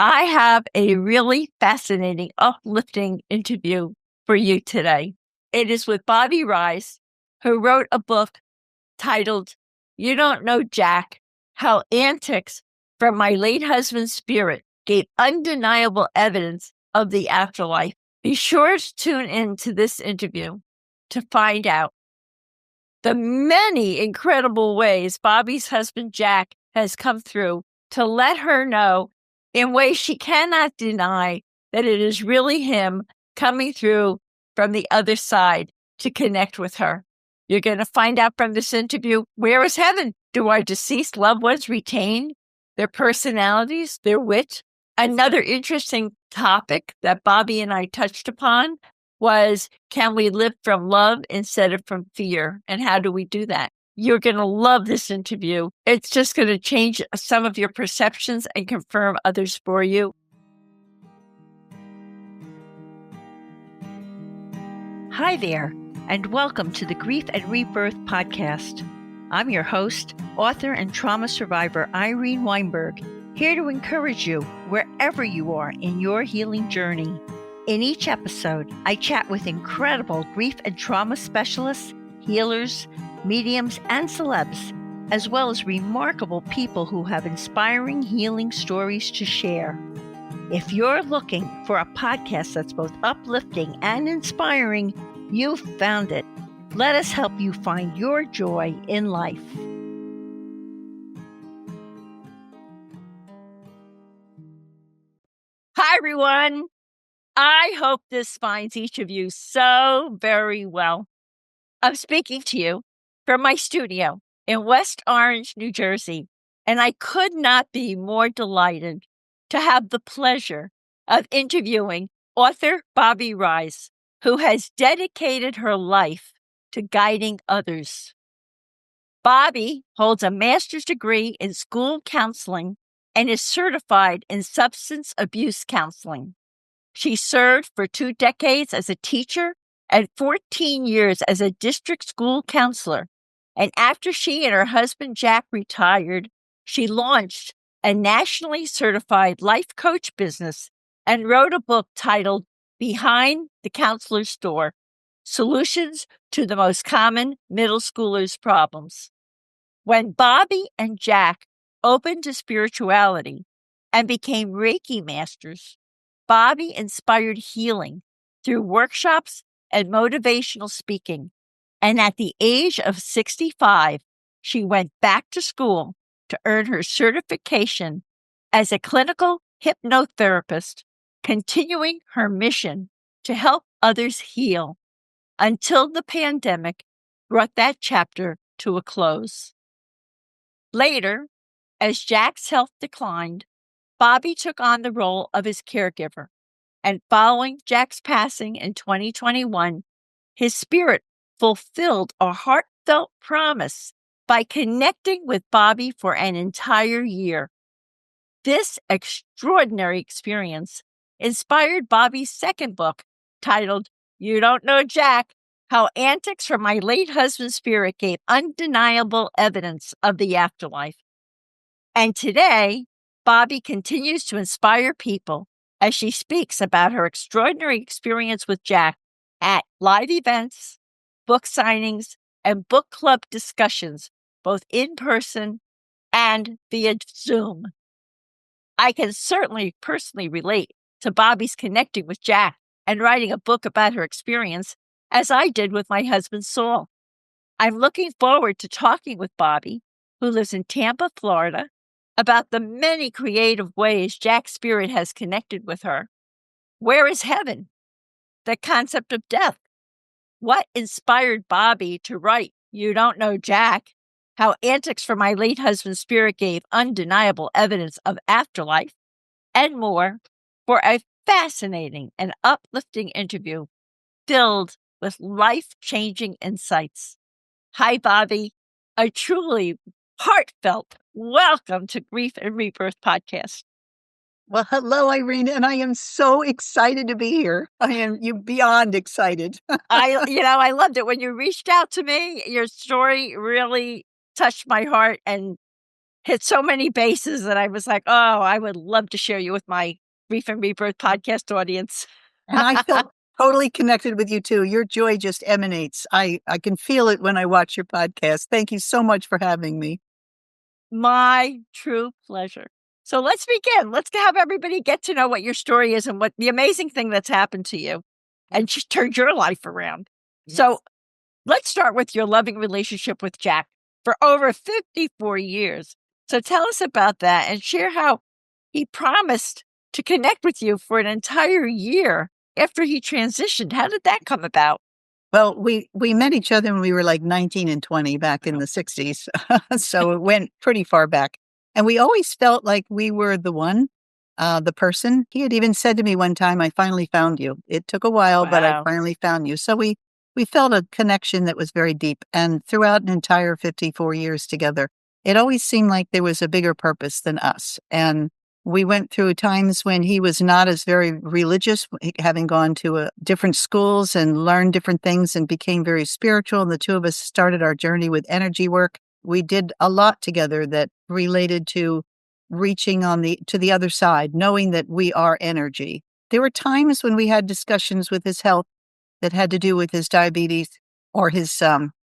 I have a really fascinating, uplifting interview for you today. It is with Bobbi Rise, who wrote a book titled, You Don't Know Jack, How Antics from My Late Husband's Spirit Gave Undeniable Evidence of the Afterlife. Be sure to tune in to this interview to find out the many incredible ways Bobbi's husband Jack has come through to let her know in ways she cannot deny that it is really him coming through from the other side to connect with her. You're going to find out from this interview, where is heaven? Do our deceased loved ones retain their personalities, their wit? Another interesting topic that Bobbi and I touched upon was, can we live from love instead of from fear? And how do we do that? You're going to love this interview. It's just going to change some of your perceptions and confirm others for you. Hi there, and welcome to the Grief and Rebirth podcast. I'm your host, author and trauma survivor Irene Weinberg, here to encourage you wherever you are in your healing journey. In each episode, I chat with incredible grief and trauma specialists, healers, mediums, and celebs, as well as remarkable people who have inspiring healing stories to share. If you're looking for a podcast that's both uplifting and inspiring, you've found it. Let us help you find your joy in life. Hi, everyone. I hope this finds each of you so very well. I'm speaking to you from my studio in West Orange, New Jersey, and I could not be more delighted to have the pleasure of interviewing author Bobbi Rise, who has dedicated her life to guiding others. Bobbi holds a master's degree in school counseling and is certified in substance abuse counseling. She served for 2 decades as a teacher and 14 years as a district school counselor. And after she and her husband Jack retired, she launched a nationally certified life coach business and wrote a book titled Behind the Counselor's Door: Solutions to the Most Common Middle Schoolers' Problems. When Bobbi and Jack opened to spirituality and became Reiki masters, Bobbi inspired healing through workshops and motivational speaking. And at the age of 65, she went back to school to earn her certification as a clinical hypnotherapist, continuing her mission to help others heal until the pandemic brought that chapter to a close. Later, as Jack's health declined, Bobbi took on the role of his caregiver, and following Jack's passing in 2021, his spirit fulfilled a heartfelt promise by connecting with Bobbi for an entire year. This extraordinary experience inspired Bobbi's second book, titled You Don't Know Jack, How Antics from My Late Husband's Spirit Gave Undeniable Evidence of the Afterlife. And today, Bobbi continues to inspire people as she speaks about her extraordinary experience with Jack at live events, book signings, and book club discussions, both in person and via Zoom. I can certainly personally relate to Bobbi's connecting with Jack and writing a book about her experience, as I did with my husband Saul. I'm looking forward to talking with Bobbi, who lives in Tampa, Florida, about the many creative ways Jack's spirit has connected with her. Where is heaven? The concept of death. What inspired Bobbi to write You Don't Know Jack, How Antics from My Late Husband's Spirit Gave Undeniable Evidence of Afterlife, and more, for a fascinating and uplifting interview filled with life-changing insights. Hi, Bobbi. A truly heartfelt welcome to Grief and Rebirth podcast. Well, hello, Irene, and I am so excited to be here. I am beyond excited. I loved it when you reached out to me. Your story really touched my heart, and hit so many bases that I was like, oh, I would love to share you with my Grief and Rebirth podcast audience. And I felt totally connected with you too. Your joy just emanates. I can feel it when I watch your podcast. Thank you so much for having me. My true pleasure. So let's begin. Let's have everybody get to know what your story is and what the amazing thing that's happened to you and just turned your life around. Yes. So let's start with your loving relationship with Jack for over 54 years. So tell us about that and share how he promised to connect with you for an entire year after he transitioned. How did that come about? Well, we met each other when we were like 19 and 20 back in the 60s. So it went pretty far back. And we always felt like we were the one, the person. He had even said to me one time, I finally found you. It took a while, but I finally found you. So we felt a connection that was very deep. And throughout an entire 54 years together, it always seemed like there was a bigger purpose than us. And we went through times when he was not as very religious, having gone to different schools and learned different things and became very spiritual. And the two of us started our journey with energy work. We did a lot together that related to reaching to the other side, knowing that we are energy. There were times when we had discussions with his health that had to do with his diabetes or his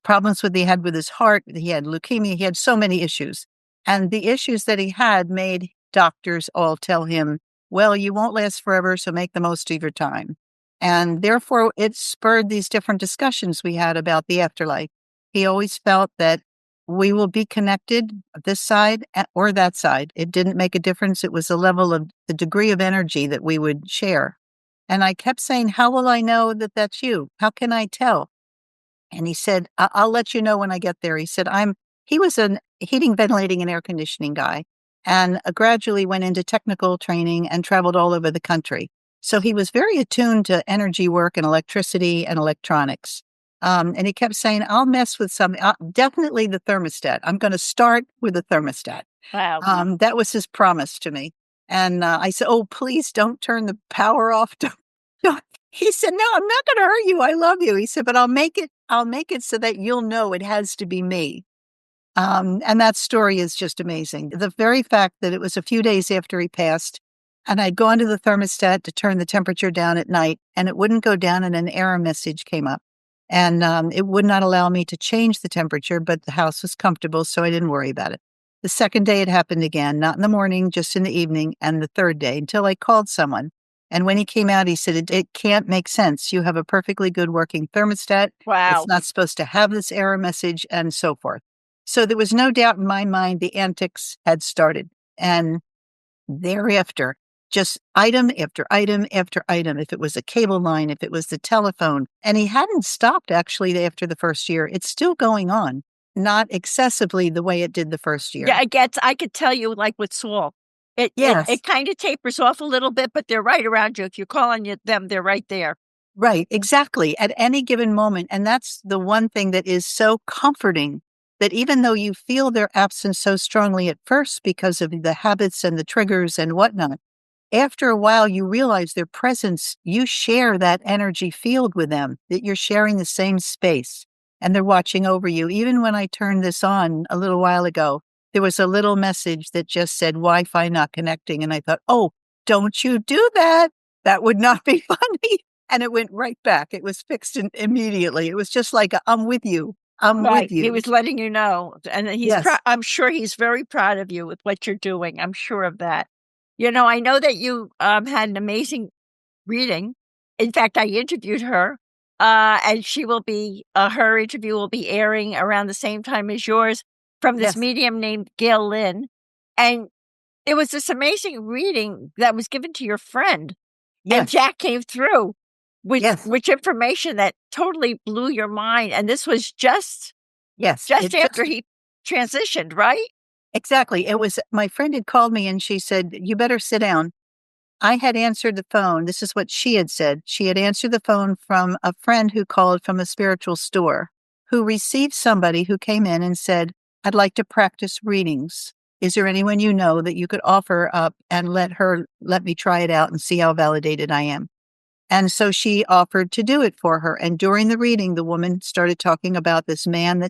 problems he had with his heart. He had leukemia. He had so many issues. And the issues that he had made doctors all tell him, well, you won't last forever, so make the most of your time. And therefore, it spurred these different discussions we had about the afterlife. He always felt that we will be connected this side or that side. It didn't make a difference. It was the level of the degree of energy that we would share. And I kept saying, how will I know that that's you? How can I tell? And he said, I'll let you know when I get there. He said, he was a heating, ventilating, and air conditioning guy, and gradually went into technical training and traveled all over the country. So he was very attuned to energy work and electricity and electronics. And he kept saying, I'll mess with definitely the thermostat. I'm going to start with the thermostat. Wow. That was his promise to me. And I said, oh, please don't turn the power off. He said, no, I'm not going to hurt you. I love you. He said, but I'll make it so that you'll know it has to be me. And that story is just amazing. The very fact that it was a few days after he passed, and I'd gone to the thermostat to turn the temperature down at night, and it wouldn't go down, and an error message came up. And it would not allow me to change the temperature, but the house was comfortable, so I didn't worry about it. The second day it happened again, not in the morning, just in the evening, and the third day, until I called someone. And when he came out, he said, it can't make sense. You have a perfectly good working thermostat. Wow. It's not supposed to have this error message, and so forth. So there was no doubt in my mind the antics had started. And thereafter, just item after item after item, if it was a cable line, if it was the telephone, and he hadn't stopped actually after the first year. It's still going on, not excessively the way it did the first year. Yeah, I could tell you, like with Saul, it kind of tapers off a little bit, but they're right around you. If you're calling them, they're right there. Right, exactly, at any given moment. And that's the one thing that is so comforting, that even though you feel their absence so strongly at first because of the habits and the triggers and whatnot, after a while you realize their presence, you share that energy field with them, that you're sharing the same space and they're watching over you. Even when I turned this on a little while ago, there was a little message that just said Wi-Fi not connecting. And I thought, oh, don't you do that. That would not be funny. And it went right back. It was fixed immediately. It was just like, I'm with you. I'm with you. He was letting you know. And I'm sure he's very proud of you with what you're doing. I'm sure of that. You know, I know that you had an amazing reading. In fact, I interviewed her, and her interview will be airing around the same time as yours from this medium named Gail Lynn. And it was this amazing reading that was given to your friend. Yes. And Jack came through with information that totally blew your mind. And this was just after he transitioned, right? Exactly. It was, my friend had called me and she said, you better sit down. I had answered the phone. This is what she had said. She had answered the phone from a friend who called from a spiritual store, who received somebody who came in and said, I'd like to practice readings. Is there anyone you know that you could offer up and let me try it out and see how validated I am? And so she offered to do it for her. And during the reading, the woman started talking about this man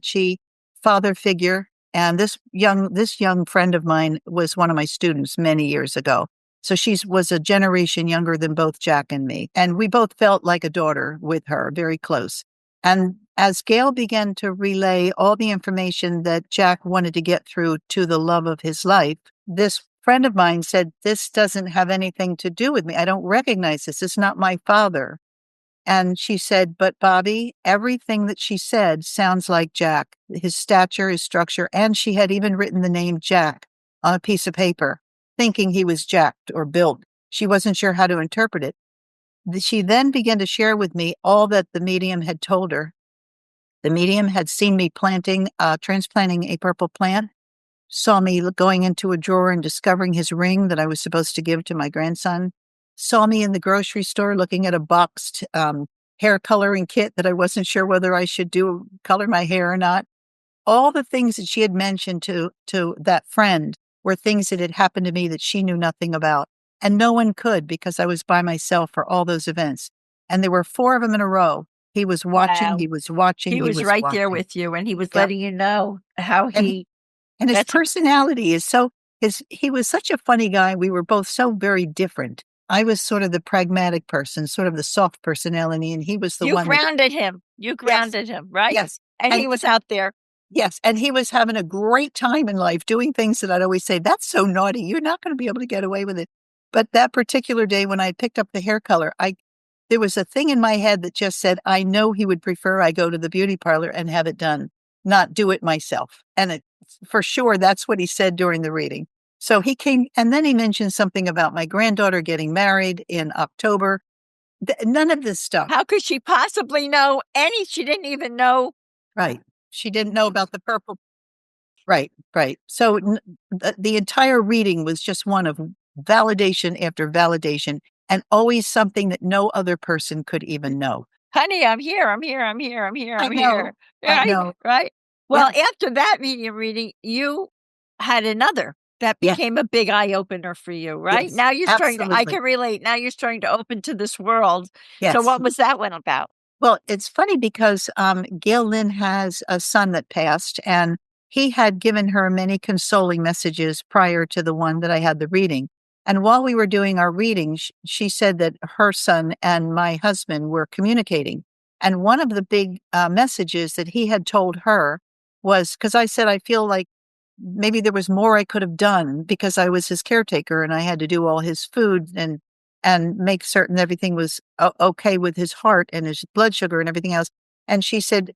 father figure, And this young friend of mine was one of my students many years ago. So she was a generation younger than both Jack and me. And we both felt like a daughter with her, very close. And as Gail began to relay all the information that Jack wanted to get through to the love of his life, this friend of mine said, "This doesn't have anything to do with me. I don't recognize this. It's not my father." And she said, "But Bobbi, everything that she said sounds like Jack, his stature, his structure." And she had even written the name Jack on a piece of paper, thinking he was jacked or built. She wasn't sure how to interpret it. She then began to share with me all that the medium had told her. The medium had seen me transplanting a purple plant, saw me going into a drawer and discovering his ring that I was supposed to give to my grandson, saw me in the grocery store looking at a boxed hair coloring kit that I wasn't sure whether I should color my hair or not. All the things that she had mentioned to that friend were things that had happened to me that she knew nothing about. And no one could, because I was by myself for all those events. And there were 4 of them in a row. He was watching, Wow. he was watching, He he was was right there watching. with you, and he was Yep. letting you know how And he And his that's personality is he was such a funny guy. We were both so very different. I was sort of the pragmatic person, sort of the soft personality, and he was the you one that, grounded him. You yes, grounded him, right? yes. And And he was out there. yes, and he was having a great time in life doing things that I'd always say, "That's so naughty. You're not going to be able to get away with it." But that particular day when I picked up the hair color, there was a thing in my head that just said, I know he would prefer I go to the beauty parlor and have it done, not do it myself. And for sure, that's what he said during the reading. So he came, and then he mentioned something about my granddaughter getting married in October. None of this stuff. How could she possibly know she didn't even know. Right. She didn't know about the purple. Right, right. So the entire reading was just one of validation after validation, and always something that no other person could even know. Honey, I'm here, I'm here, I'm here, I'm here, I I'm here. know. I Right, know. right. Yeah. Well, after that medium reading, you had another that Yes. became a big eye opener for you, right? Yes. Now you're starting to I Absolutely. can relate. Now you're starting to open to this world. So Yes. what was that one about? Well, it's funny because Gail Lynn has a son that passed, and he had given her many consoling messages prior to the one that I had the reading. And while we were doing our reading, she said that her son and my husband were communicating. And one of the big messages that he had told her was, because I said, I feel like maybe there was more I could have done because I was his caretaker and I had to do all his food and make certain everything was okay with his heart and his blood sugar and everything else. And she said,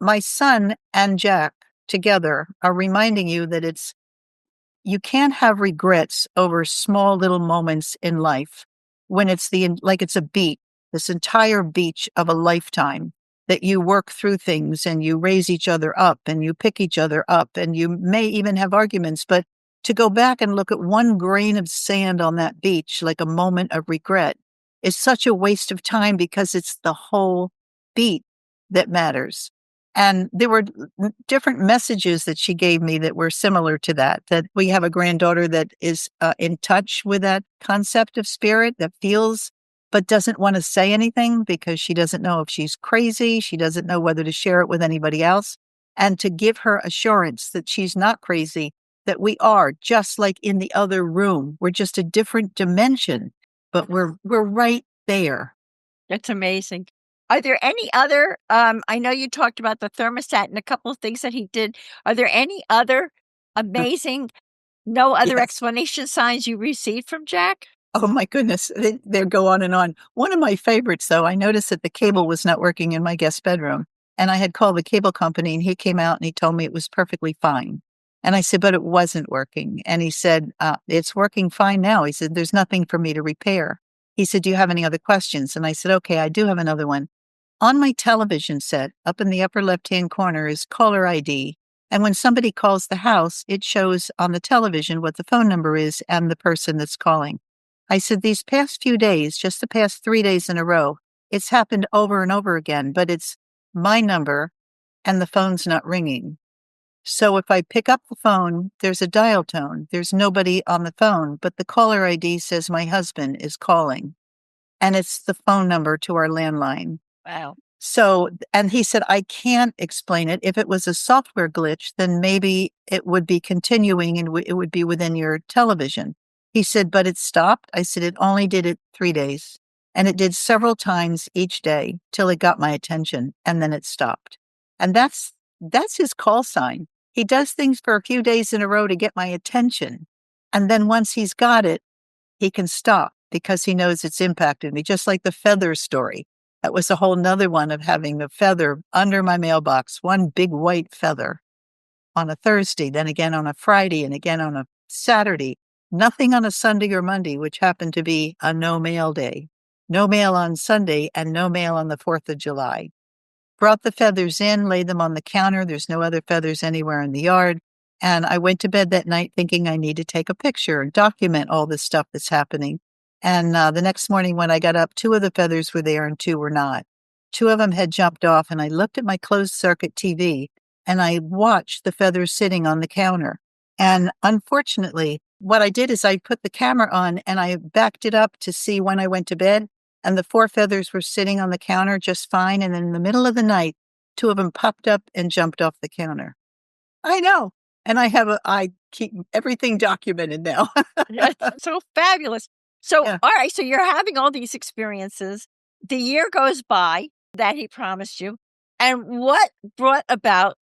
"My son and Jack together are reminding you that you can't have regrets over small little moments in life when like it's a beat, this entire beach of a lifetime that you work through things and you raise each other up and you pick each other up and you may even have arguments. But to go back and look at one grain of sand on that beach, like a moment of regret, is such a waste of time because it's the whole beat that matters." And there were different messages that she gave me that were similar to that we have a granddaughter that is in touch with that concept of spirit, that feels, but doesn't want to say anything because she doesn't know if she's crazy. She doesn't know whether to share it with anybody else. And to give her assurance that she's not crazy, that we are just like in the other room. We're just a different dimension, but we're right there. That's amazing. Are there any other, I know you talked about the thermostat and a couple of things that he did. Are there any other amazing, no other Yes. explanation signs you received from Jack? Oh my goodness. They go on and on. One of my favorites, though, I noticed that the cable was not working in my guest bedroom. And I had called the cable company and he came out and he told me it was perfectly fine. And I said, but it wasn't working. And he said, it's working fine now. He said, there's nothing for me to repair. He said, do you have any other questions? And I said, okay, I do have another one. On my television set, up in the upper left-hand corner is caller ID. And when somebody calls the house, it shows on the television what the phone number is and the person that's calling. I said, these past few days, just the past 3 days in a row, it's happened over and over again, but it's my number and the phone's not ringing. So if I pick up the phone, there's a dial tone. There's nobody on the phone, but the caller ID says my husband is calling. And it's the phone number to our landline. Wow. So, and he said, I can't explain it. If it was a software glitch, then maybe it would be continuing and it would be within your television. He said, but it stopped. I said, it only did it 3 days. And it did several times each day till it got my attention and then it stopped. And that's his call sign. He does things for a few days in a row to get my attention. And then once he's got it, he can stop because he knows it's impacted me, just like the feather story. That was a whole nother one of having a feather under my mailbox, one big white feather on a Thursday, then again on a Friday, and again on a Saturday. Nothing on a Sunday or Monday, which happened to be a no mail day. No mail on Sunday and no mail on the 4th of July. Brought the feathers in, laid them on the counter. There's no other feathers anywhere in the yard. And I went to bed that night thinking I need to take a picture and document all this stuff that's happening. And the next morning when I got up, 2 of the feathers were there and 2 were not. 2 of them had jumped off, and I looked at my closed circuit TV and I watched the feathers sitting on the counter. And unfortunately, what I did is I put the camera on and I backed it up to see when I went to bed. And the 4 feathers were sitting on the counter just fine. And then in the middle of the night, 2 of them popped up and jumped off the counter. I know. And I keep everything documented now. That's so fabulous. So, Yeah. all right, so you're having all these experiences. The year goes by that he promised you. And what brought about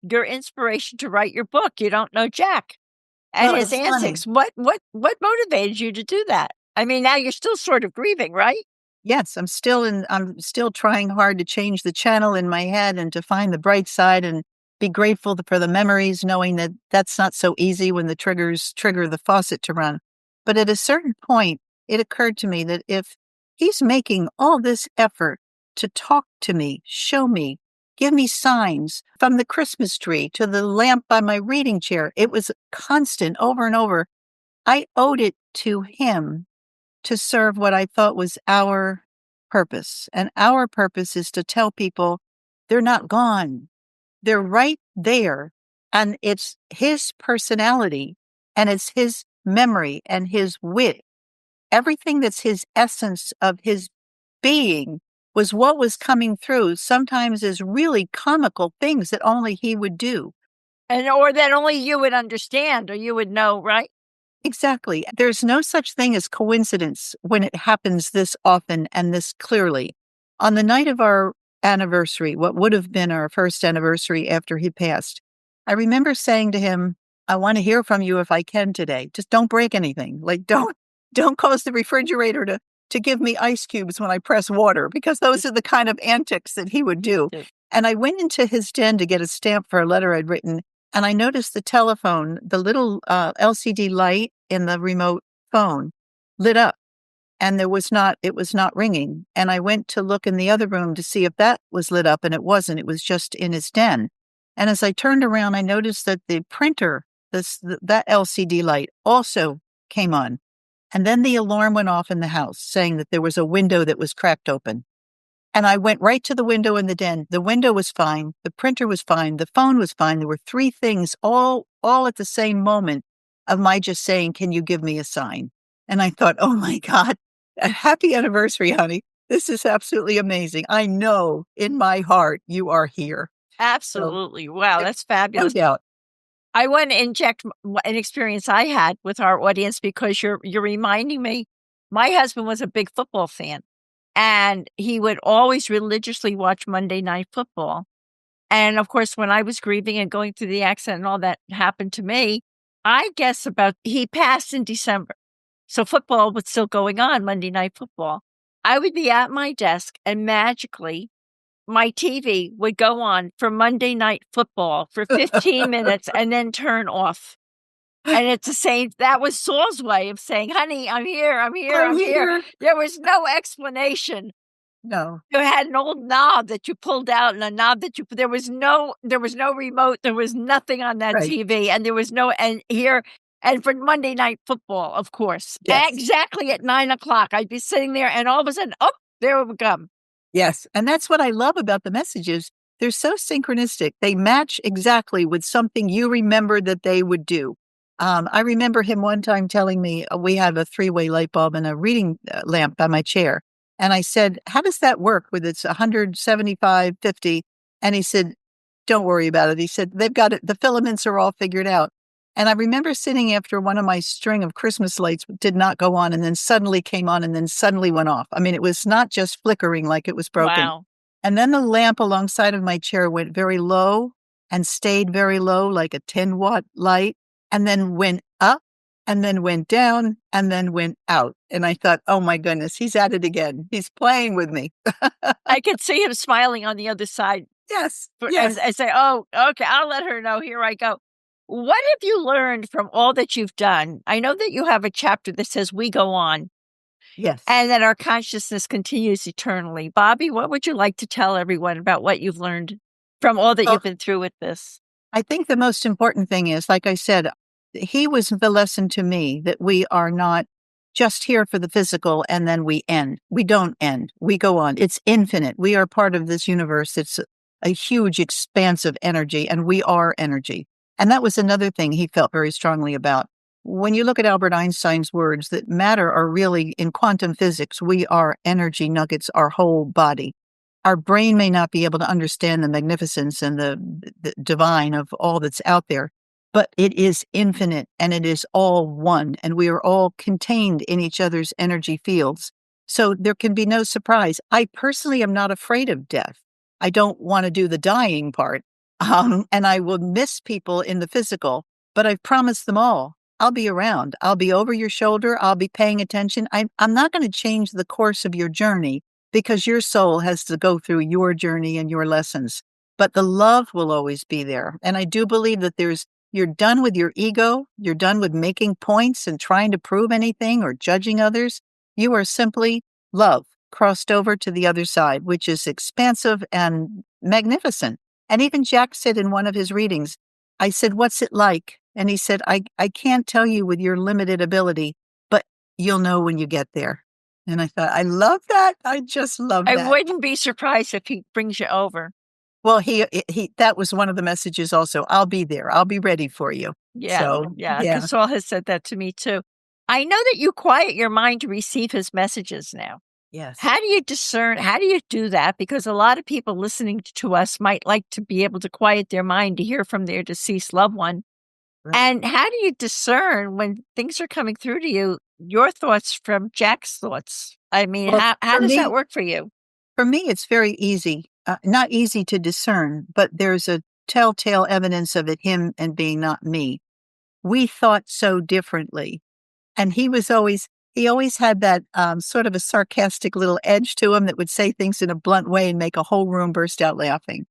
your inspiration to write your book? You don't know Jack and Well, his it's funny. antics. What motivated you to do that? I mean, now you're still sort of grieving, right? Yes, I'm still trying hard to change the channel in my head and to find the bright side and be grateful for the memories, knowing that that's not so easy when the triggers trigger the faucet to run. But at a certain point, it occurred to me that if he's making all this effort to talk to me, show me, give me signs from the Christmas tree to the lamp by my reading chair, it was constant over and over. I owed it to him to serve what I thought was our purpose. And our purpose is to tell people they're not gone. They're right there. And it's his personality and it's his memory and his wit. Everything that's his essence of his being was what was coming through, sometimes as really comical things that only he would do. And or that only you would understand or you would know, right? Exactly. There's no such thing as coincidence when it happens this often and this clearly. On the night of our anniversary, what would have been our first anniversary after he passed, I remember saying to him, I want to hear from you if I can today. Just don't break anything. Like don't cause the refrigerator to give me ice cubes when I press water, because those are the kind of antics that he would do. Yeah. And I went into his den to get a stamp for a letter I'd written. And I noticed the telephone, the little LCD light in the remote phone lit up, and it was not ringing. And I went to look in the other room to see if that was lit up, and it wasn't. It was just in his den. And as I turned around, I noticed that the printer, that LCD light also came on. And then the alarm went off in the house saying that there was a window that was cracked open. And I went right to the window in the den. The window was fine. The printer was fine. The phone was fine. There were 3 things all at the same moment of my just saying, can you give me a sign? And I thought, oh my God, a happy anniversary, honey. This is absolutely amazing. I know in my heart you are here. So, Absolutely. Wow, that's no fabulous. doubt. I want to inject an experience I had with our audience because you're reminding me. My husband was a big football fan, and he would always religiously watch Monday Night Football. And of course, when I was grieving and going through the accident and all that happened to me, I guess he passed in December. So football was still going on, Monday Night Football. I would be at my desk and magically my TV would go on for Monday Night Football for 15 minutes and then turn off. And it's the same. That was Saul's way of saying, honey, I'm here, I'm here, I'm here. There was no explanation. No. You had an old knob that you pulled out and a knob that there was no remote. There was nothing on that Right. TV. And there was and for Monday Night Football, of course, Yes. exactly at 9:00, I'd be sitting there and all of a sudden, oh, there we come. Yes. And that's what I love about the messages. They're so synchronistic. They match exactly with something you remember that they would do. I remember him one time telling me we had a 3-way light bulb and a reading lamp by my chair. And I said, how does that work with it's 175, 50? And he said, don't worry about it. He said, they've got it. The filaments are all figured out. And I remember sitting after one of my string of Christmas lights did not go on and then suddenly came on and then suddenly went off. I mean, it was not just flickering like it was broken. Wow. And then the lamp alongside of my chair went very low and stayed very low, like a 10-watt light, and then went up and then went down and then went out. And I thought, oh my goodness, he's at it again. He's playing with me. I could see him smiling on the other side. Yes. And say, oh, okay, I'll let her know. Here I go. What have you learned from all that you've done? I know that you have a chapter that says we go on. Yes. And that our consciousness continues eternally. Bobbi, what would you like to tell everyone about what you've learned from all that you've been through with this? I think the most important thing is, like I said, he was the lesson to me that we are not just here for the physical and then we end. We don't end. We go on. It's infinite. We are part of this universe. It's a huge expanse of energy, and we are energy. And that was another thing he felt very strongly about. When you look at Albert Einstein's words, that matter are really, in quantum physics, we are energy nuggets, our whole body. Our brain may not be able to understand the magnificence and the divine of all that's out there, but it is infinite and it is all one, and we are all contained in each other's energy fields. So there can be no surprise. I personally am not afraid of death. I don't want to do the dying part, and I will miss people in the physical, but I've promised them all. I'll be around. I'll be over your shoulder. I'll be paying attention. I'm not going to change the course of your journey because your soul has to go through your journey and your lessons. But the love will always be there. And I do believe that you're done with your ego. You're done with making points and trying to prove anything or judging others. You are simply love crossed over to the other side, which is expansive and magnificent. And even Jack said in one of his readings, I said, what's it like? And he said, I can't tell you with your limited ability, but you'll know when you get there. And I thought, I love that. I just love that. I wouldn't be surprised if he brings you over. Well, he that was one of the messages also. I'll be there. I'll be ready for you. Yeah. So, Yeah. Saul has said that to me too. I know that you quiet your mind to receive his messages now. Yes. How do you discern? How do you do that? Because a lot of people listening to us might like to be able to quiet their mind to hear from their deceased loved one. Right. And how do you discern when things are coming through to you, your thoughts from Jack's thoughts? I mean, well, how does that work for you? For me, it's very easy. Not easy to discern, but there's a telltale evidence of it, him and being not me. We thought so differently. And he always had that sort of a sarcastic little edge to him that would say things in a blunt way and make a whole room burst out laughing.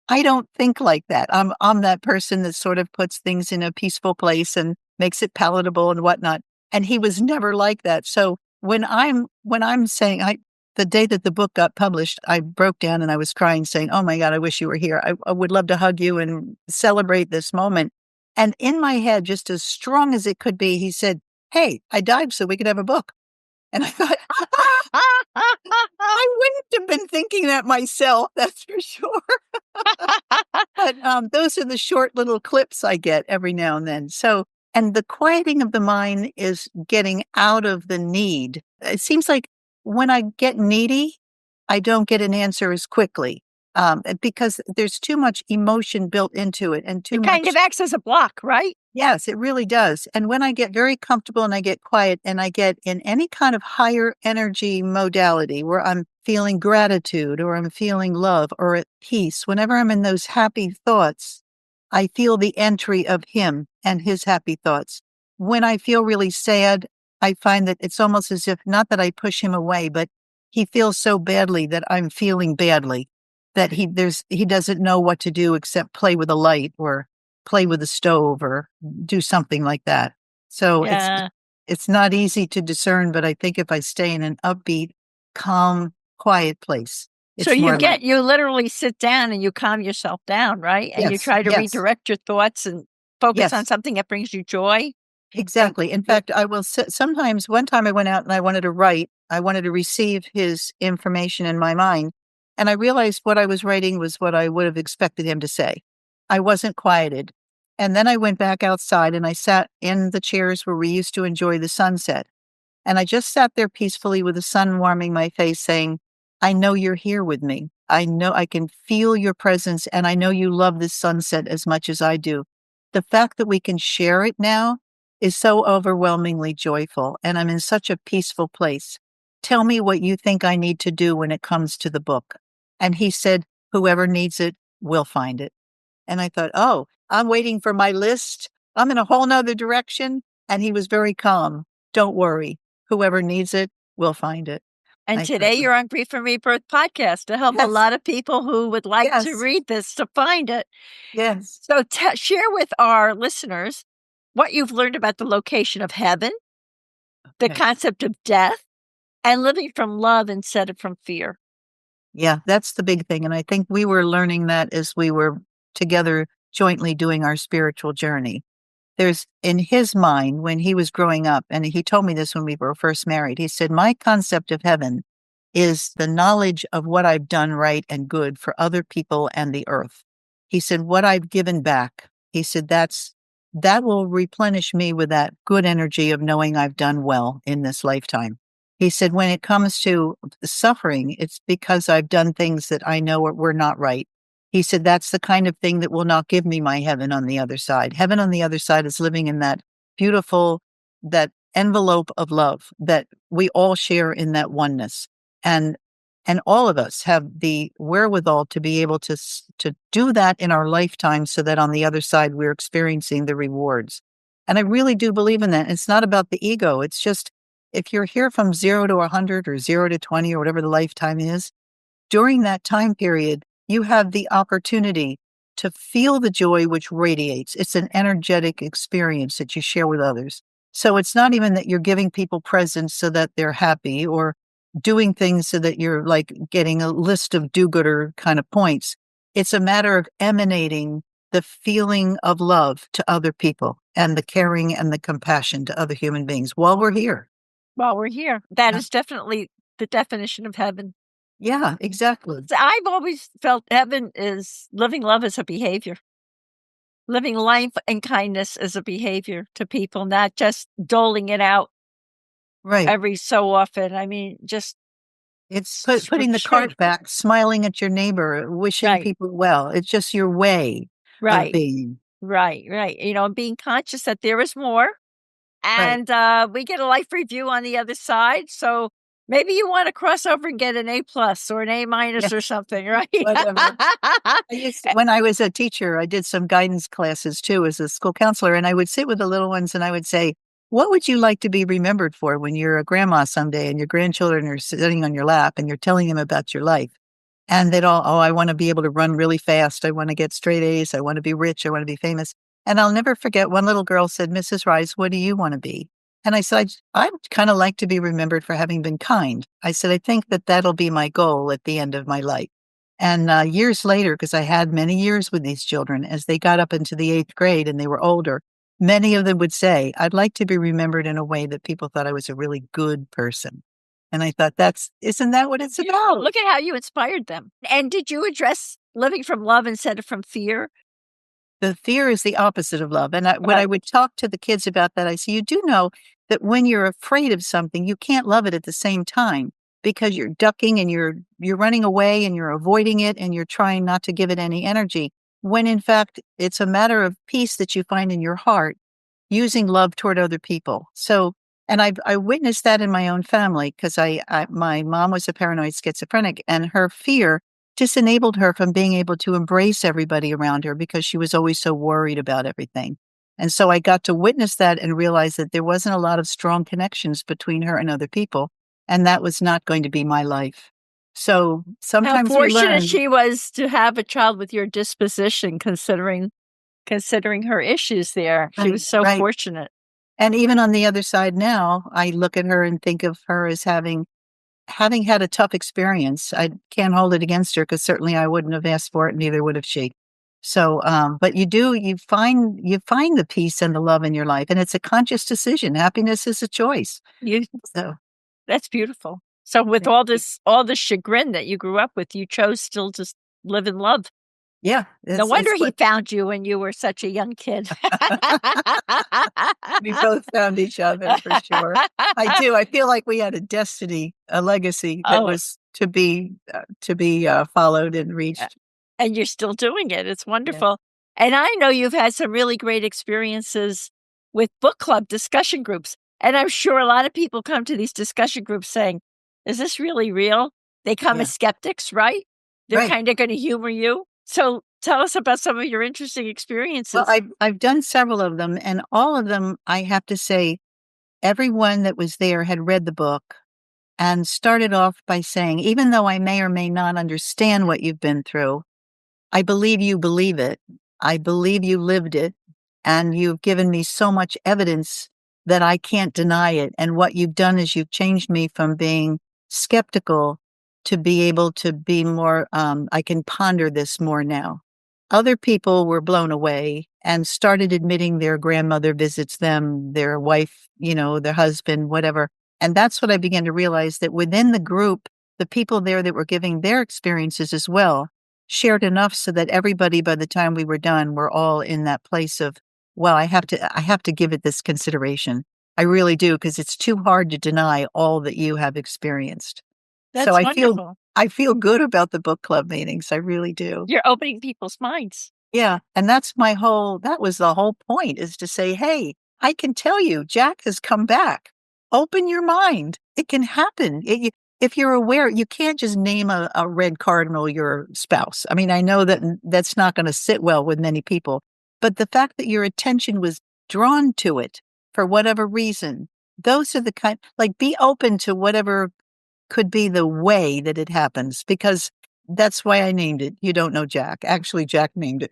I don't think like that. I'm that person that sort of puts things in a peaceful place and makes it palatable and whatnot. And he was never like that. So when I'm saying the day that the book got published, I broke down and I was crying saying, oh my God, I wish you were here. I would love to hug you and celebrate this moment. And in my head, just as strong as it could be, he said, hey, I died so we could have a book. And I thought, I wouldn't have been thinking that myself, that's for sure. But those are the short little clips I get every now and then. So, and the quieting of the mind is getting out of the need. It seems like when I get needy, I don't get an answer as quickly because there's too much emotion built into it and too much. It kind of acts as a block, right? Yes, it really does. And when I get very comfortable and I get quiet and I get in any kind of higher energy modality where I'm feeling gratitude or I'm feeling love or at peace, whenever I'm in those happy thoughts, I feel the entry of him and his happy thoughts. When I feel really sad, I find that it's almost as if, not that I push him away, but he feels so badly that I'm feeling badly, that he doesn't know what to do except play with a light or play with the stove or do something like that. So it's not easy to discern, but I think if I stay in an upbeat, calm, quiet place. So you literally sit down and you calm yourself down, right? And you try to redirect your thoughts and focus on something that brings you joy. Exactly. In fact, I will sometimes, one time I went out and I wanted to write, I wanted to receive his information in my mind. And I realized what I was writing was what I would have expected him to say. I wasn't quieted. And then I went back outside and I sat in the chairs where we used to enjoy the sunset. And I just sat there peacefully with the sun warming my face saying, I know you're here with me. I know I can feel your presence, and I know you love this sunset as much as I do. The fact that we can share it now is so overwhelmingly joyful, and I'm in such a peaceful place. Tell me what you think I need to do when it comes to the book. And he said, whoever needs it will find it. And I thought, oh, I'm waiting for my list. I'm in a whole nother direction. And he was very calm. Don't worry. Whoever needs it will find it. And I thought, today you're on Grief and Rebirth podcast to help a yes, lot of people who would like to yes, read this to find it. yes. So share with our listeners what you've learned about the location of heaven, the Okay. concept of death, and living from love instead of from fear. Yeah, that's the big thing. And I think we were learning that as we were together jointly doing our spiritual journey. There's in his mind when he was growing up, and he told me this when we were first married, he said, my concept of heaven is the knowledge of what I've done right and good for other people and the earth. He said, what I've given back. He said, that will replenish me with that good energy of knowing I've done well in this lifetime. He said, when it comes to suffering, it's because I've done things that I know were not right. He said, that's the kind of thing that will not give me my heaven on the other side. Heaven on the other side is living in that beautiful, that envelope of love that we all share in that oneness. And all of us have the wherewithal to be able to do that in our lifetime so that on the other side, we're experiencing the rewards. And I really do believe in that. It's not about the ego. It's just, if you're here from 0 to 100 or 0 to 20 or whatever the lifetime is, during that time period, you have the opportunity to feel the joy which radiates. It's an energetic experience that you share with others. So it's not even that you're giving people presents so that they're happy or doing things so that you're like getting a list of do-gooder kind of points. It's a matter of emanating the feeling of love to other people and the caring and the compassion to other human beings while we're here. While we're here, that Yeah. is definitely the definition of heaven. Yeah, exactly. So I've always felt heaven is living love as a behavior. Living life and kindness as a behavior to people, not just doling it out Right. every so often. I mean, just It's putting the sure. cart back, smiling at your neighbor, wishing Right. people well. It's just your way of Right, being. right. You know, being conscious that there is more, Right. and we get a life review on the other side. So maybe you want to cross over and get an A plus or an A minus or Yes, something, right? whatever. When I was a teacher, I did some guidance classes too as a school counselor, and I would sit with the little ones and I would say, what would you like to be remembered for when you're a grandma someday and your grandchildren are sitting on your lap and you're telling them about your life? And they'd all, oh, I want to be able to run really fast. I want to get straight A's. I want to be rich. I want to be famous. And I'll never forget one little girl said, Mrs. Rice, what do you want to be? And I said, I'd kind of like to be remembered for having been kind. I said, I think that that'll be my goal at the end of my life. And years later, because I had many years with these children, as they got up into the 8th grade and they were older, many of them would say, I'd like to be remembered in a way that people thought I was a really good person. And I thought, isn't that what it's about? Look at how you inspired them. And did you address living from love instead of from fear? The fear is the opposite of love. And when I would talk to the kids about that, I say, you do know that when you're afraid of something, you can't love it at the same time because you're ducking and you're running away and you're avoiding it and you're trying not to give it any energy. When in fact, it's a matter of peace that you find in your heart using love toward other people. So, and I witnessed that in my own family because my mom was a paranoid schizophrenic and her fear disenabled her from being able to embrace everybody around her because she was always so worried about everything. And so I got to witness that and realize that there wasn't a lot of strong connections between her and other people. And that was not going to be my life. So How sometimes we fortunate learn. she was to have a child with your disposition, considering her issues there. She was so Right. fortunate. And even on the other side now, I look at her and think of her as having had a tough experience. I can't hold it against her because certainly I wouldn't have asked for it, neither would have she. So, but you find the peace and the love in your life, and it's a conscious decision. Happiness is a choice. So That's beautiful. So with all the chagrin that you grew up with, you chose still to live in love. Yeah, No it's wonder he what found you when you were such a young kid. we both found each other for sure. I do. I feel like we had a destiny, a legacy that Oh, was to be followed and uh, reached. and you're still doing it. It's Yeah. wonderful. And I know you've had some really great experiences with book club discussion groups. And I'm sure a lot of people come to these discussion groups saying, "Is this really real?" They come Yeah. as skeptics, right? They're Right. kinda gonna humor you. So tell us about some of your interesting Well, experiences. I've done several of them, and all of them, I have to say, everyone that was there had read the book and started off by saying, even though I may or may not understand what you've been through, I believe you believe it. I believe you lived it. And you've given me so much evidence that I can't deny it. And what you've done is you've changed me from being skeptical to be able to be more, I can ponder this more now. Other people were blown away and started admitting their grandmother visits them, their wife, their husband, whatever. And that's what I began to realize, that within the group, the people there that were giving their experiences as well shared enough so that everybody, by the time we were done, were all in that place of, well, I have to give it this consideration. I really do, because it's too hard to deny all that you have experienced. So That's wonderful. I feel good about the book club meetings. I really do. You're opening people's minds. Yeah, and that was the whole point, is to say, "Hey, I can tell you Jack has come back. Open your mind. It can happen. If you're aware, you can't just name a red cardinal your spouse. I mean, I know that that's not gonna sit well with many people, but the fact that your attention was drawn to it for whatever reason, those are the like, be open to whatever could be the way that it happens, because that's why I named it You Don't Know Jack. Actually, Jack named it.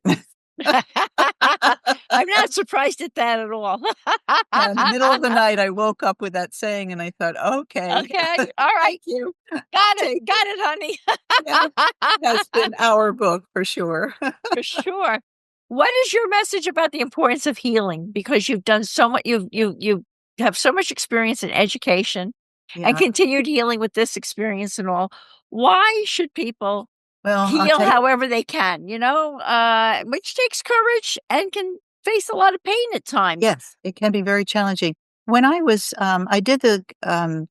I'm not surprised at that at all. Yeah, in the middle of the night, I woke up with that saying and I thought, "Okay, Okay, all right. thank you. I'll Got it, take it." got it, honey. Yeah, has been our book for sure. For sure. What is your message about the importance of healing? Because you've done so much, you have so much experience in education and Yeah. continued healing with this experience and all. Why should people Well, I'll heal tell you. however they can, which takes courage and can face a lot of pain at times. Yes, it can be very challenging. When I did the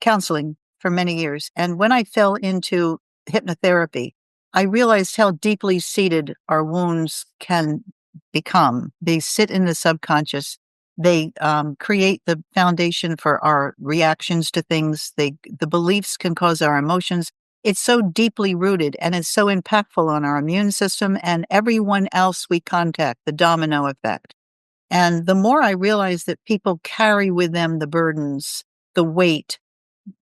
counseling for many years, and when I fell into hypnotherapy, I realized how deeply seated our wounds can become. They sit in the subconscious. They create the foundation for our reactions to things. The beliefs can cause our emotions. It's so deeply rooted, and it's so impactful on our immune system and everyone else we contact, the domino effect. And the more I realize that people carry with them the burdens, the weight,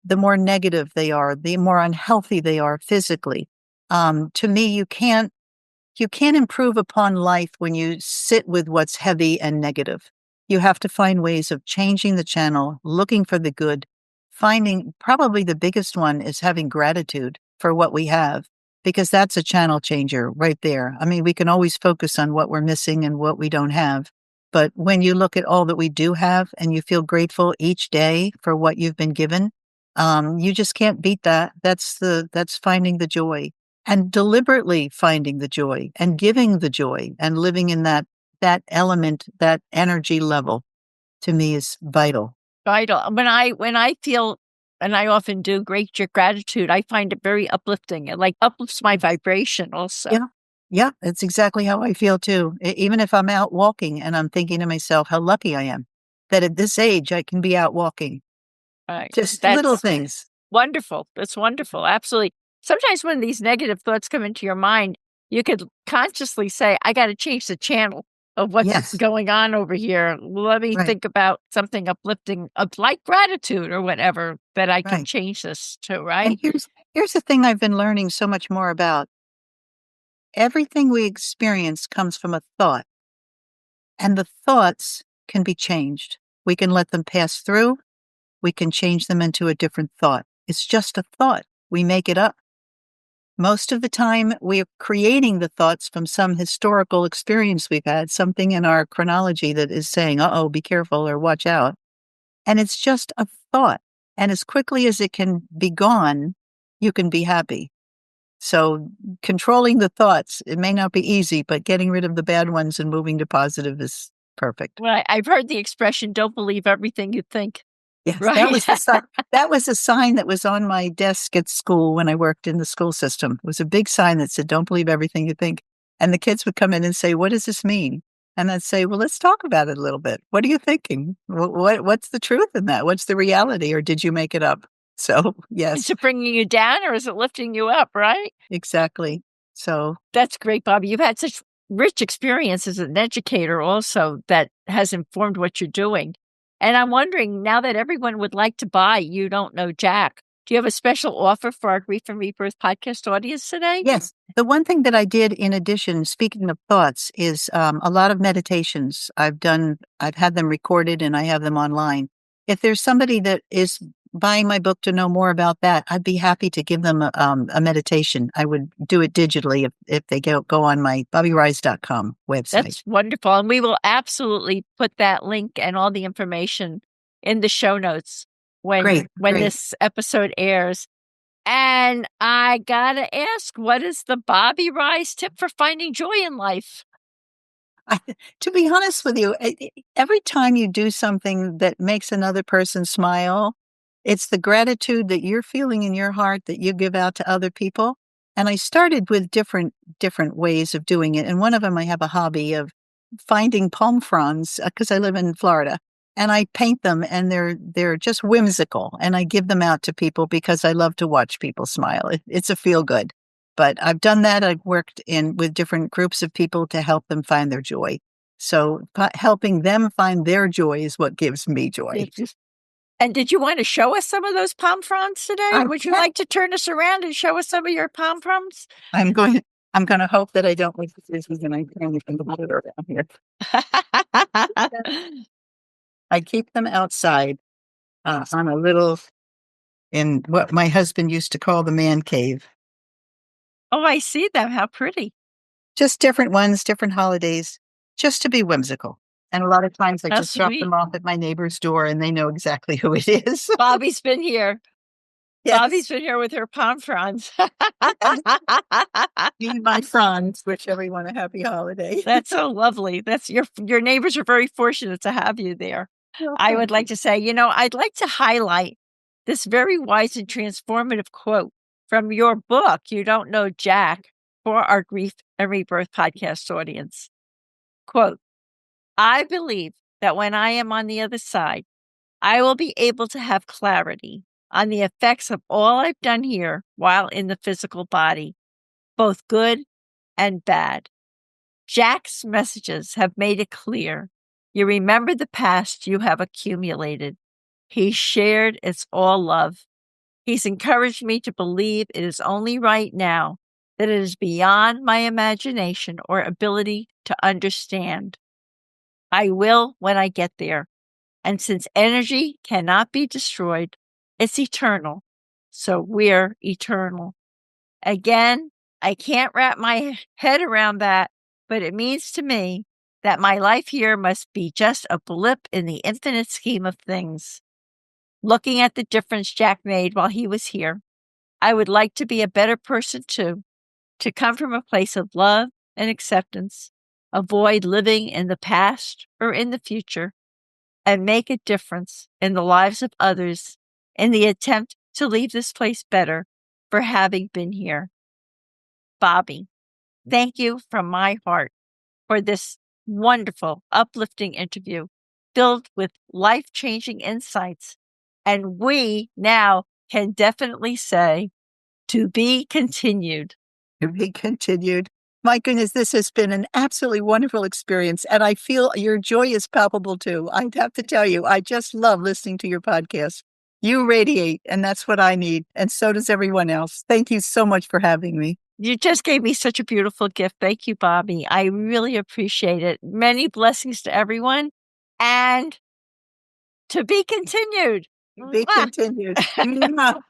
the more negative they are, the more unhealthy they are physically. To me, you can't improve upon life when you sit with what's heavy and negative. You have to find ways of changing the channel, looking for the good, finding, probably the biggest one is having gratitude for what we have, because that's a channel changer right there. I mean, we can always focus on what we're missing and what we don't have. But when you look at all that we do have and you feel grateful each day for what you've been given, you just can't beat that. That's finding the joy, and deliberately finding the joy and giving the joy and living in that element, that energy level, to me is vital. Vital. When I feel, and I often do, great gratitude, I find it very uplifting. It like uplifts my vibration also. Yeah. Yeah, that's exactly how I feel too. Even if I'm out walking and I'm thinking to myself how lucky I am that at this age I can be out walking. Right. Just little That's things. wonderful. That's wonderful. Absolutely. Sometimes when these negative thoughts come into your mind, you could consciously say, I got to change the channel of what's Yes, going on over here. Let me right, think about something uplifting, of like gratitude or whatever, that I can right. change this to, And right? here's the thing I've been learning so much more about. Everything we experience comes from a thought, and the thoughts can be changed. We can let them pass through. We can change them into a different thought. It's just a thought. We make it up. Most of the time, we're creating the thoughts from some historical experience we've had, something in our chronology that is saying, uh-oh, be careful or watch out. And it's just a thought. And as quickly as it can be gone, you can be happy. So controlling the thoughts, it may not be easy, but getting rid of the bad ones and moving to positive is perfect. Well, I've heard the expression, don't believe everything you think. Yes, Right. that was the sign. That was a sign that was on my desk at school when I worked in the school system. It was a big sign that said, "Don't believe everything you think." And the kids would come in and say, "What does this mean?" And I'd say, "Well, let's talk about it a little bit. What are you thinking? What's the truth in that? What's the reality, or did you make it up?" So, yes, Is it bringing you down or is it lifting you up, right? exactly. So, That's great, Bobbi. You've had such rich experience as an educator also that has informed what you're doing. And I'm wondering, now that everyone would like to buy You Don't Know Jack, do you have a special offer for our Grief and Rebirth podcast audience today? yes, the one thing that I did in addition, speaking of thoughts, is a lot of meditations. I've had them recorded and I have them online. If there's somebody that is buying my book to know more about that, I'd be happy to give them a meditation. I would do it digitally if they go on my bobbirise.com website. That's wonderful. And we will absolutely put that link and all the information in the show notes when this episode airs. And I gotta ask, what is the Bobbi Rise tip for finding joy in life? To be honest with you, every time you do something that makes another person smile, it's the gratitude that you're feeling in your heart that you give out to other people. And I started with different ways of doing it. And one of them, I have a hobby of finding palm fronds because I live in Florida, and I paint them, and they're just whimsical, and I give them out to people because I love to watch people smile. It's a feel good. But I've done that. I've worked with different groups of people to help them find their joy. So helping them find their joy is what gives me joy. And did you want to show us some of those palm fronds today? Would you like to turn us around and show us some of your palm fronds? I'm going to hope that I don't make decisions and I can't even put it around here. I keep them outside on a little, in what my husband used to call the man cave. Oh, I see them. How pretty. Just different ones, different holidays, just to be whimsical. And a lot of times I just drop them off at my neighbor's door and they know exactly who it is. Bobbi's been here. Yes. Bobbi's been here with her palm fronds. You my fronds, wish everyone a happy holiday. That's so lovely. That's your neighbors are very fortunate to have you there. Okay. I would like to say, I'd like to highlight this very wise and transformative quote from your book, You Don't Know Jack, for our Grief and Rebirth podcast audience. Quote, I believe that when I am on the other side, I will be able to have clarity on the effects of all I've done here while in the physical body, both good and bad. Jack's messages have made it clear. You remember the past you have accumulated. He shared it's all love. He's encouraged me to believe it is only right now, that it is beyond my imagination or ability to understand. I will when I get there. And since energy cannot be destroyed, it's eternal. So we're eternal. Again, I can't wrap my head around that, but it means to me that my life here must be just a blip in the infinite scheme of things. Looking at the difference Jack made while he was here, I would like to be a better person too, to come from a place of love and acceptance, avoid living in the past or in the future, and make a difference in the lives of others in the attempt to leave this place better for having been here. Bobbi, thank you from my heart for this wonderful, uplifting interview filled with life-changing insights. And we now can definitely say, to be continued. To be continued. My goodness, this has been an absolutely wonderful experience. And I feel your joy is palpable too. I'd have to tell you, I just love listening to your podcast. You radiate, and that's what I need. And so does everyone else. Thank you so much for having me. You just gave me such a beautiful gift. Thank you, Bobbi. I really appreciate it. Many blessings to everyone. And to be continued. Be continued.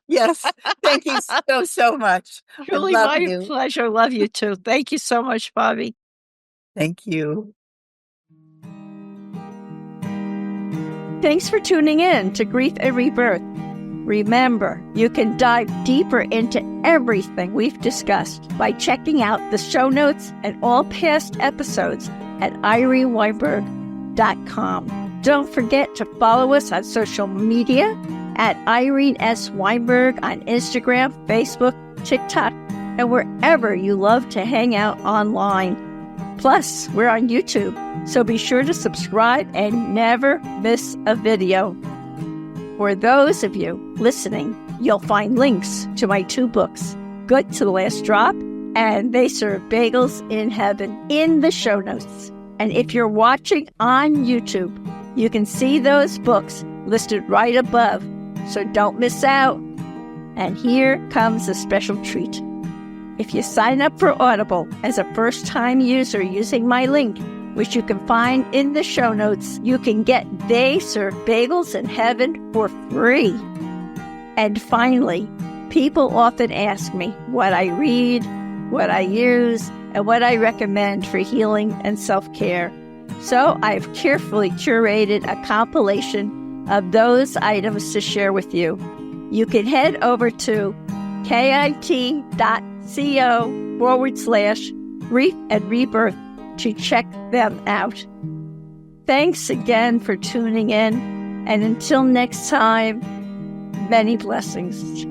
Yes. Thank you so much. Truly my pleasure. Love you too. Thank you so much, Bobbi. Thank you. Thanks for tuning in to Grief and Rebirth. Remember, you can dive deeper into everything we've discussed by checking out the show notes and all past episodes at ireneweinberg.com. Don't forget to follow us on social media at Irene S. Weinberg on Instagram, Facebook, TikTok, and wherever you love to hang out online. Plus, we're on YouTube, so be sure to subscribe and never miss a video. For those of you listening, you'll find links to my 2 books, Good to the Last Drop and They Serve Bagels in Heaven, in the show notes. And if you're watching on YouTube, you can see those books listed right above, so don't miss out. And here comes a special treat. If you sign up for Audible as a first-time user using my link, which you can find in the show notes, you can get They Serve Bagels in Heaven for free. And finally, people often ask me what I read, what I use, and what I recommend for healing and self-care. So I've carefully curated a compilation of those items to share with you. You can head over to kit.co/grief and rebirth to check them out. Thanks again for tuning in, and until next time, many blessings.